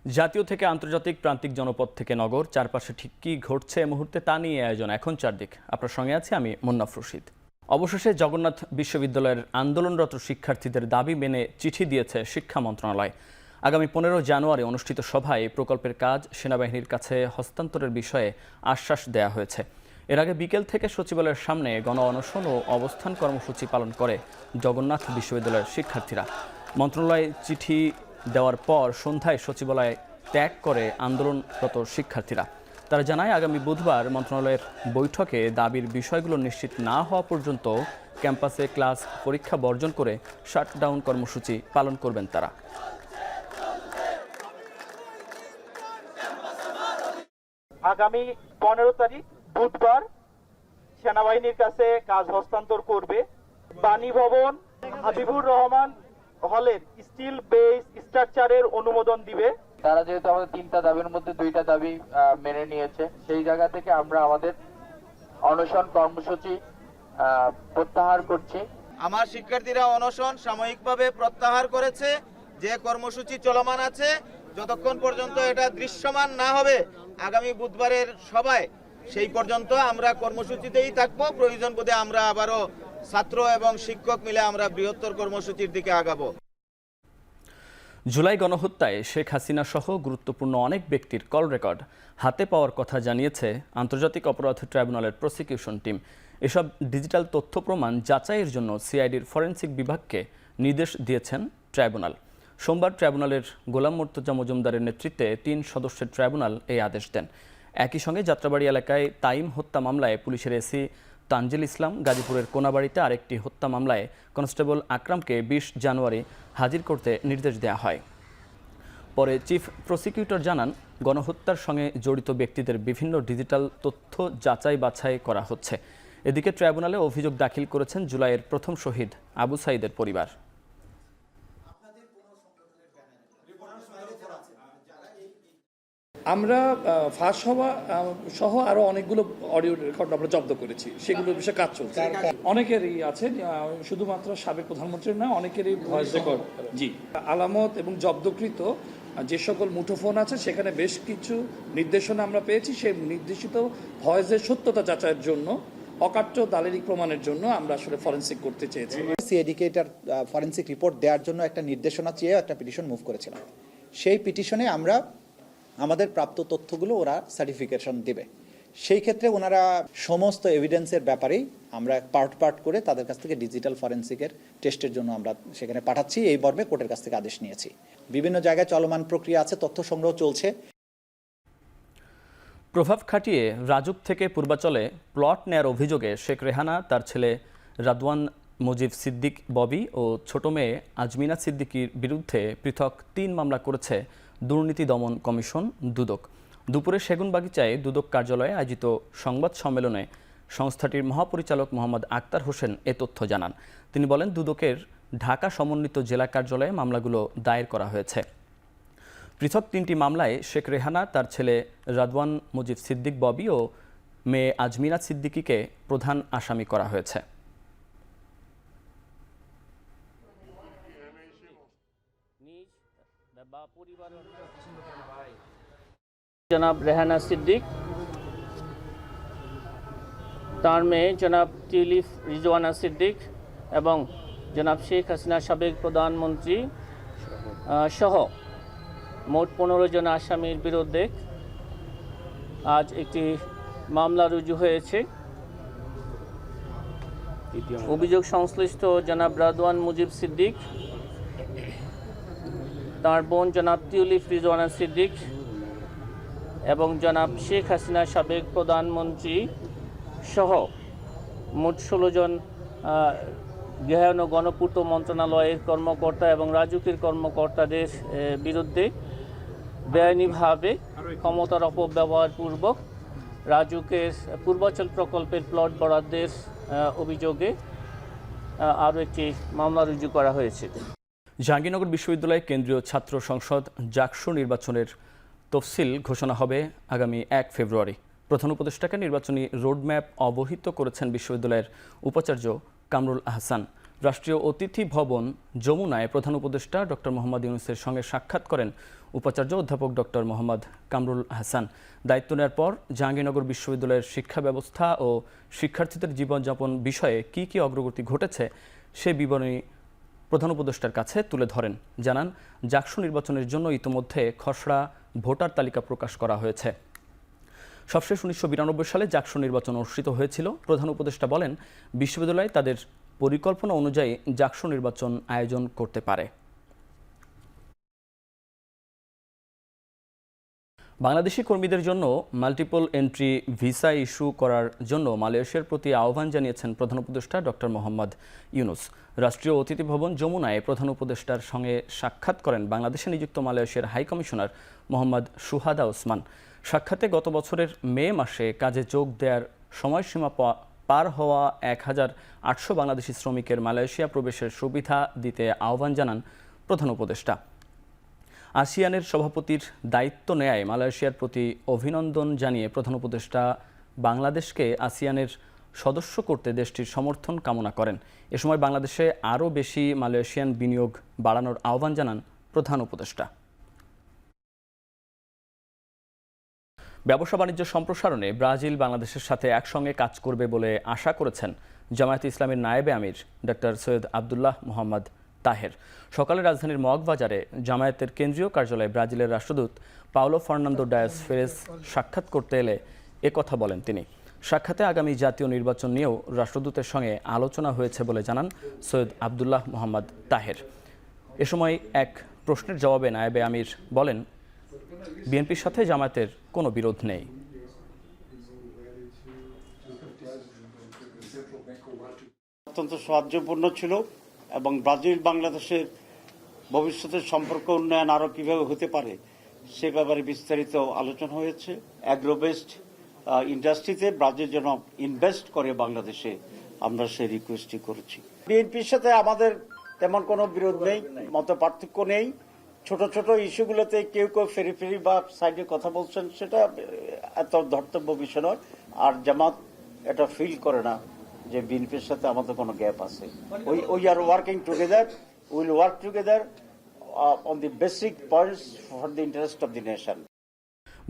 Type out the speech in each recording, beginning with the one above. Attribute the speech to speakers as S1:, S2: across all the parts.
S1: জাতীয় থেকে আন্তর্জাতিক, প্রান্তিক জনপদ থেকে নগর, চারপাশে ঠিক কী ঘটছে এই মুহূর্তে তা নিয়ে আয়োজন এখন চারদিক। আপনার সঙ্গে আছি আমি মুন্নাফ রশিদ। অবশেষে জগন্নাথ বিশ্ববিদ্যালয়ের আন্দোলনরত শিক্ষার্থীদের দাবি মেনে চিঠি দিয়েছে শিক্ষা মন্ত্রণালয়। আগামী 15 জানুয়ারি অনুষ্ঠিত সভায় প্রকল্পের কাজ সেনাবাহিনীর কাছে হস্তান্তরের বিষয়ে আশ্বাস দেয়া হয়েছে। এর আগে বিকেল থেকে সচিবালয়ের সামনে গণ অনশন ও অবস্থান কর্মসূচি পালন করে জগন্নাথ বিশ্ববিদ্যালয়ের শিক্ষার্থীরা। মন্ত্রণালয় চিঠি দেওয়ার পর সন্ধ্যায় সচিবালয় ত্যাগ করে আন্দোলনরত শিক্ষার্থীরা। তারা জানায়, আগামী বুধবার মন্ত্রণালয়ের বৈঠকে দাবির বিষয়গুলো নিশ্চিত না হওয়া পর্যন্ত ক্যাম্পাসে ক্লাস পরীক্ষা বর্জন করে শাটডাউন কর্মসূচি পালন করবেন তারা।
S2: আগামী 15 তারিখ বুধবার সেনাবাহিনীর কাছে কাজ হস্তান্তর করবে। বাণী ভবন হাবিবুর রহমান হলের স্টিল বেস স্ট্রাকচারের অনুমোদন দিবে।
S3: তারা যেহেতু আমাদের 3টা দাবির মধ্যে 2টা দাবি মেনে নিয়েছে, সেই জায়গা থেকে আমরা আমাদের অনশন কর্মসূচি প্রত্যাহার করছি।
S4: আমার শিক্ষার্থীরা অনশন সাময়িকভাবে প্রত্যাহার করেছে। যে কর্মসূচি চলমান আছে, যতক্ষণ পর্যন্ত এটা দৃশ্যমান না হবে আগামী বুধবারের সভায়, সেই পর্যন্ত আমরা কর্মসূচিতেই থাকবো। প্রয়োজন বোধে আমরা আবারও ছাত্র এবং শিক্ষক মিলে আমরা বৃহত্তর কর্মসূচির দিকে আগাবো।
S1: জুলাই গণহত্যায় শেখ হাসিনা সহ গুরুত্বপূর্ণ অনেক ব্যক্তির কল রেকর্ড হাতে পাওয়ার কথা জানিয়েছে আন্তর্জাতিক অপরাধ ট্রাইব্যুনালের প্রসিকিউশন টিম। এসব ডিজিটাল তথ্য প্রমাণ যাচাইয়ের জন্য সিআইডির ফরেনসিক বিভাগকে নির্দেশ দিয়েছেন ট্রাইব্যুনাল। সোমবার ট্রাইব্যুনালের গোলাম মুর্তজা মজুমদারের নেতৃত্বে 3 সদস্যের ট্রাইব্যুনাল এই আদেশ দেন। একই সঙ্গে যাত্রাবাড়ি এলাকায় তাইম হত্যা মামলায় পুলিশের এসি তানজিল ইসলাম, গাজীপুরের কোনাবাড়িতে আরেকটি হত্যা মামলায় কনস্টেবল আকরামকে 20 জানুয়ারি হাজির করতে নির্দেশ দেওয়া হয়। পরে চিফ প্রসিকিউটর জানান, গণহত্যার সঙ্গে জড়িত ব্যক্তিদের বিভিন্ন ডিজিটাল তথ্য যাচাই বাছাই করা হচ্ছে। এদিকে ট্রাইব্যুনালে অভিযোগ দাখিল করেছেন জুলাইয়ের প্রথম শহীদ আবু সাঈদের পরিবার।
S5: আমরা ফাঁস হওয়া সহ আরো অনেকগুলো অডিও রেকর্ড আমরা জব্দ করেছি, সেগুলোর বিষয়ে কাজ চলছে। অনেকেরই আছে, শুধুমাত্র সাবেক প্রধানমন্ত্রীর না, অনেকেরই ভয়েস রেকর্ড। জি, আলামত এবং জব্দকৃত যে সকল মুঠোফোন আছে সেখানে বেশ কিছু নির্দেশনা আমরা পেয়েছি। সেই নির্দেশিত ভয়েসের সত্যতা যাচাইয়ের জন্য, অকাট্য দালিলিক প্রমাণের জন্য আমরা আসলে ফরেনসিক করতে চেয়েছি।
S6: সিআইডিকে এটার ফরেনসিক রিপোর্ট দেওয়ার জন্য একটা নির্দেশনা চেয়ে একটা পিটিশন মুভ করেছিলাম। সেই পিটিশনে আমরা আমাদের প্রাপ্ত তথ্যগুলো ওরা সার্টিফিকেশন দেবে। সেই ক্ষেত্রে ওনারা সমস্ত এভিডেন্সের ব্যাপারেই আমরা পার্ট করে তাদের কাছ থেকে ডিজিটাল ফরেনসিকের টেস্টের জন্য আমরা সেখানে পাঠাচ্ছি। এই মর্মে কোর্টের কাছ থেকে আদেশ নিয়েছি। বিভিন্ন জায়গায় চলমান প্রক্রিয়া আছে, তথ্য সংগ্রহ চলছে।
S1: প্রভাব খাটিয়ে রাজুক থেকে পূর্বাচলে প্লট নেয়ার অভিযোগে শেখ রেহানা, তার ছেলে রাদওয়ান মুজিব সিদ্দিক ববি ও ছোট মেয়ে আজমিনা সিদ্দিকির বিরুদ্ধে পৃথক 3 মামলা করেছে দুর্নীতি দমন কমিশন দুদক। দুপুরে সেগুনবাগিচায় দুদক কার্যালয়ে আয়োজিত সংবাদ সম্মেলনে সংস্থাটির মহাপরিচালক মোহাম্মদ আক্তার হোসেন এ তথ্য জানান। তিনি বলেন, দুদকের ঢাকা সমন্বিত জেলা কার্যালয়ে মামলাগুলো দায়ের করা হয়েছে। পৃথক 3টি মামলায় শেখ রেহানা, তার ছেলে রাদওয়ান মুজিব সিদ্দিক ববি ও মেয়ে আজমিনা সিদ্দিকিকে প্রধান আসামি করা হয়েছে।
S7: জনাব রেহানা সিদ্দিক, তার মেয়ে জনাব টিউলিপ রিজওয়ানা সিদ্দিক এবং জনাব শেখ হাসিনা সাবেক প্রধানমন্ত্রী সহ মোট 15 জন আসামির বিরুদ্ধে আজ একটি মামলা রুজু হয়েছে। অভিযোগ সংশ্লিষ্ট জনাব রাদওয়ান মুজিব সিদ্দিক, তার বোন জনাব টিউলিপ রিজওয়ানা সিদ্দিক এবং জনাব শেখ হাসিনা সাবেক প্রধানমন্ত্রী সহ মোট 16 জন গৃহায়ন ও গণপূর্ত মন্ত্রণালয়ের কর্মকর্তা এবং রাজুকের কর্মকর্তাদের বিরুদ্ধে বেআইনিভাবে ক্ষমতার অপব্যবহারপূর্বক রাজুকের পূর্বাচল প্রকল্পের প্লট বরাদ্দের অভিযোগে আরও একটি মামলা রুজু করা হয়েছে।
S1: জাহাঙ্গীরনগর বিশ্ববিদ্যালয় কেন্দ্রীয় ছাত্র সংসদ জাকসু নির্বাচনের তফসিল ঘোষণা হবে আগামী 1 ফেব্রুয়ারি। প্রধান উপদেষ্টাকে নির্বাচনী রোডম্যাপ অবহিত করেছেন বিশ্ববিদ্যালয়ের উপাচার্য কামরুল আহসান। রাষ্ট্রীয় অতিথি ভবন যমুনায় প্রধান উপদেষ্টা ডক্টর মোহাম্মদ ইউনূসের সঙ্গে সাক্ষাৎ করেন উপাচার্য অধ্যাপক ডক্টর মোহাম্মদ কামরুল হাসান। দায়িত্ব নেওয়ার পর জাহাঙ্গীরনগর বিশ্ববিদ্যালয়ের শিক্ষা ব্যবস্থা ও শিক্ষার্থীদের জীবনযাপন বিষয়ে কী কী অগ্রগতি ঘটেছে সে বিবরণী প্রধান উপদেষ্টার কাছে তুলে ধরেন। জানান, জাকসু নির্বাচনের জন্য ইতিমধ্যে খসড়া ভোটার তালিকা প্রকাশ করা হয়েছে। সবশেষ 1992 সালে জাকসু নির্বাচন অনুষ্ঠিত হয়েছিল। প্রধান উপদেষ্টা বলেন, বিশ্ববিদ্যালয় তাদের পরিকল্পনা অনুযায়ী জাকসু নির্বাচন আয়োজন করতে পারে। বাংলাদেশি কর্মীদের জন্য মাল্টিপল এন্ট্রি ভিসা ইস্যু করার জন্য মালয়েশিয়ার প্রতি আহ্বান জানিয়েছেন প্রধান উপদেষ্টা ডক্টর মোহাম্মদ ইউনূস। রাষ্ট্রীয় অতিথি ভবন যমুনায় প্রধান উপদেষ্টার সঙ্গে সাক্ষাৎ করেন বাংলাদেশে নিযুক্ত মালয়েশিয়ার হাই কমিশনার মোহাম্মদ সুহাদা ওসমান। সাক্ষাতে গত বছরের মে মাসে কাজে যোগ দেওয়ার সময়সীমা পার হওয়া 1800 বাংলাদেশি শ্রমিকের মালয়েশিয়া প্রবেশের সুবিধা দিতে আহ্বান জানান প্রধান উপদেষ্টা। আসিয়ানের সভাপতির দায়িত্ব নেয় মালয়েশিয়ার প্রতি অভিনন্দন জানিয়ে প্রধান উপদেষ্টা বাংলাদেশকে আসিয়ানের সদস্য করতে দেশটির সমর্থন কামনা করেন। এ সময় বাংলাদেশে আরও বেশি মালয়েশিয়ান বিনিয়োগ বাড়ানোর আহ্বান জানান প্রধান উপদেষ্টা। ব্যবসা বাণিজ্য সম্প্রসারণে ব্রাজিল বাংলাদেশের সাথে একসঙ্গে কাজ করবে বলে আশা করেছেন জামায়াতে ইসলামের নায়েবে আমির ডক্টর সৈয়দ আবদুল্লাহ মোহাম্মদ তাহের। সকালে রাজধানীর মগবাজারে জামায়াতের কেন্দ্রীয় কার্যালয়ে ব্রাজিলের রাষ্ট্রদূত পাওলো ফার্নান্দো ডায়াস ফেরেস সাক্ষাৎ করতে এলে একথা বলেন তিনি। সাক্ষাতে আগামী জাতীয় নির্বাচন নিয়েও রাষ্ট্রদূতের সঙ্গে আলোচনা হয়েছে বলে জানান সৈয়দ আবদুল্লাহ মোহাম্মদ তাহের। এ সময় এক প্রশ্নের জবাবে নায়েবে আমির বলেন, বিএনপির সাথে জামায়াতের কোনো বিরোধ নেই।
S8: অত্যন্ত সৌহার্দ্যপূর্ণ ছিল এবং ব্রাজিল বাংলাদেশের ভবিষ্যতের সম্পর্ক উন্নয়ন আরও কীভাবে হতে পারে সে ব্যাপারে বিস্তারিত আলোচনা হয়েছে। অ্যাগ্রো বেসড ইন্ডাস্ট্রিতে ব্রাজিল যেন ইনভেস্ট করে বাংলাদেশে, আমরা সেই রিকোয়েস্টই করেছি। বিএনপির সাথে আমাদের তেমন কোনো বিরোধ নেই, মত পার্থক্য নেই। ছোট ছোট ইস্যুগুলোতে কেউ কেউ ফেরি ফেরি বা সাইডে কথা বলছেন, সেটা এত ধর্তব্য বিষয় নয়। আর জামাত এটা ফিল করে না যে বিএনপির সাথে আমাদের কোনো গ্যাপ আছে। We are working together, will work together on the basic points for the interest of the nation.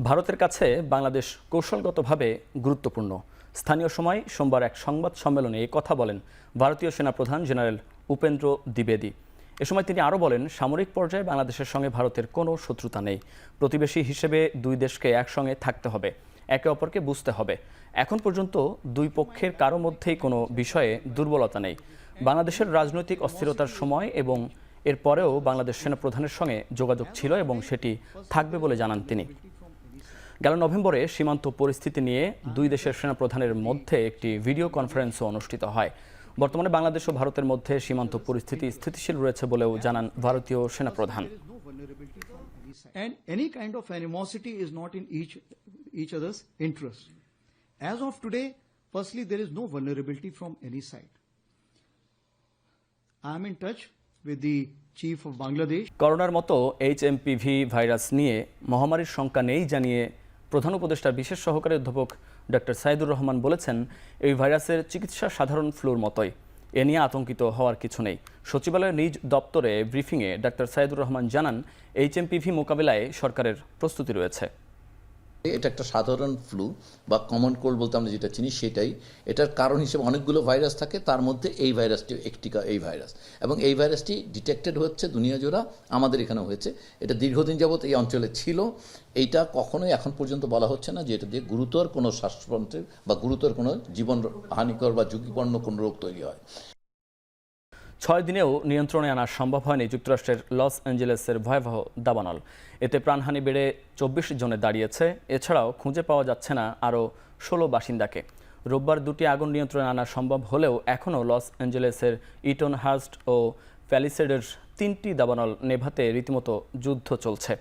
S1: ভারতের কাছে বাংলাদেশ কৌশলগতভাবে গুরুত্বপূর্ণ। স্থানীয় সময় সোমবার এক সংবাদ সম্মেলনে এই কথা বলেন ভারতীয় সেনাপ্রধান জেনারেল উপেন্দ্র দ্বিবেদী। এ সময় তিনি আরও বলেন, সামরিক পর্যায়ে বাংলাদেশের সঙ্গে ভারতের কোনো শত্রুতা নেই। প্রতিবেশী হিসেবে দুই দেশকে একসঙ্গে থাকতে হবে, একে অপরকে বুঝতে হবে। এখন পর্যন্ত দুই পক্ষের কারো মধ্যেই কোনো বিষয়ে দুর্বলতা নেই। বাংলাদেশের রাজনৈতিক অস্থিরতার সময় এবং এর পরেও বাংলাদেশ সেনাপ্রধানের সঙ্গে যোগাযোগ ছিল এবং সেটি থাকবে বলে জানান তিনি। গেল নভেম্বরে সীমান্ত পরিস্থিতি নিয়ে দুই দেশের সেনাপ্রধানের মধ্যে একটি ভিডিও কনফারেন্সও অনুষ্ঠিত হয়। বর্তমানে বাংলাদেশ ও ভারতের মধ্যে সীমান্ত পরিস্থিতি স্থিতিশীল রয়েছে বলেও জানান ভারতীয় সেনাপ্রধান।
S9: And any kind of animosity is not in each other's interest. As of today, firstly, there is no vulnerability from any side. I am in touch with the chief of Bangladesh.
S1: করোনার মতো HMPV virus নিয়ে মহামারীর শঙ্কা নেই জানিয়ে প্রধান উপদেষ্টার বিশেষ সহকারী অধ্যাপক ডক্টর সাইদুর রহমান বলেছেন, এই ভাইরাসের চিকিৎসা সাধারণ ফ্লুর মতোই, এ নিয়ে আতঙ্কিত হওয়ার কিছু নেই। সচিবালয়ের নিজ দপ্তরে ব্রিফিংয়ে ডক্টর সাইদুর রহমান জানান, HMPV মোকাবিলায় সরকারের প্রস্তুতি রয়েছে।
S10: এটা একটা সাধারণ ফ্লু বা কমন কোল্ড বলতে আমরা যেটা চিনি সেটাই। এটার কারণ হিসেবে অনেকগুলো ভাইরাস থাকে, তার মধ্যে এই ভাইরাসটি একটি এই ভাইরাস, এবং এই ভাইরাসটি ডিটেক্টেড হচ্ছে দুনিয়া জোড়া, আমাদের এখানেও হয়েছে। এটা দীর্ঘদিন যাবৎ এই অঞ্চলে ছিল। এইটা কখনোই এখন পর্যন্ত বলা হচ্ছে না যে এটা দিয়ে গুরুতর কোনো শ্বাসযন্ত্রের বা গুরুতর কোনো জীবন হানিকর বা ঝুঁকিপূর্ণ কোনো রোগ তৈরি হয়।
S1: 6 দিনেও নিয়ন্ত্রণে আনা সম্ভব হয়নি যুক্তরাষ্ট্রের লস অ্যাঞ্জেলেসের ভয়াবহ দাবানল। এতে প্রাণহানি বেড়ে 24 জনে দাঁড়িয়েছে। এছাড়াও খুঁজে পাওয়া যাচ্ছে না আরও 16 বাসিন্দাকে। রোববার দুটি আগুন নিয়ন্ত্রণে আনা সম্ভব হলেও এখনও লস অ্যাঞ্জেলেসের ইটন হার্স্ট ও প্যালিসেডের 3টি দাবানল নেভাতে রীতিমতো যুদ্ধ চলছে।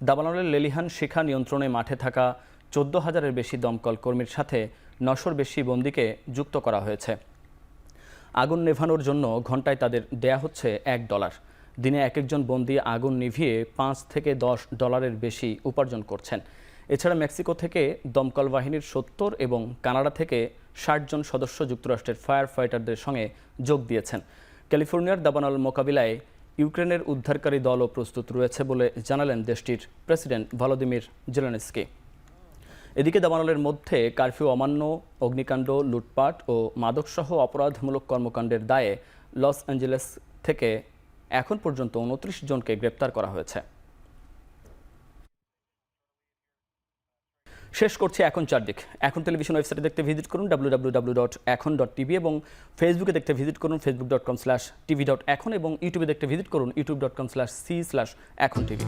S1: দাবানলের লেলিহান শিখা নিয়ন্ত্রণে মাঠে থাকা 14,000-এর বেশি দমকল কর্মীর সাথে 900-র বেশি বন্দীকে যুক্ত করা হয়েছে। আগুন নেভানোর জন্য ঘন্টায় তাদের দেয়া হচ্ছে $1। দিনে এক একজন বন্দী আগুন নিভিয়ে $5 থেকে $10 বেশি উপার্জন করছেন। এছাড়া মেক্সিকো থেকে দমকল বাহিনীর 70 এবং কানাডা থেকে 60 জন সদস্য যুক্তরাষ্ট্রের ফায়ার ফাইটারদের সঙ্গে যোগ দিয়েছেন। ক্যালিফোর্নিয়ার দাবানল মোকাবিলায় ইউক্রেনের উদ্ধারকারী দলও প্রস্তুত রয়েছে বলে জানালেন দেশটির প্রেসিডেন্ট ভলোদিমির জেলেনস্কি। এদিকে দাবানলের মধ্যে কারফিউ অমান্য, অগ্নিকাণ্ড, লুটপাট ও মাদকসহ অপরাধমূলক কর্মকাণ্ডের দায়ে লস অ্যাঞ্জেলেস থেকে এখন পর্যন্ত 29 জনকে গ্রেপ্তার করা হয়েছে। শেষ করছে এখন চারদিক। এখন টেলিভিশন ওয়েবসাইটে দেখতে ভিজিট করুন www.ekhon.tv এবং ফেসবুকে দেখতে ভিজিট করুন facebook.com/tv.ekhon এবং ইউটিউবে দেখতে ভিজিট করুন youtube.com/c/ekhon tv।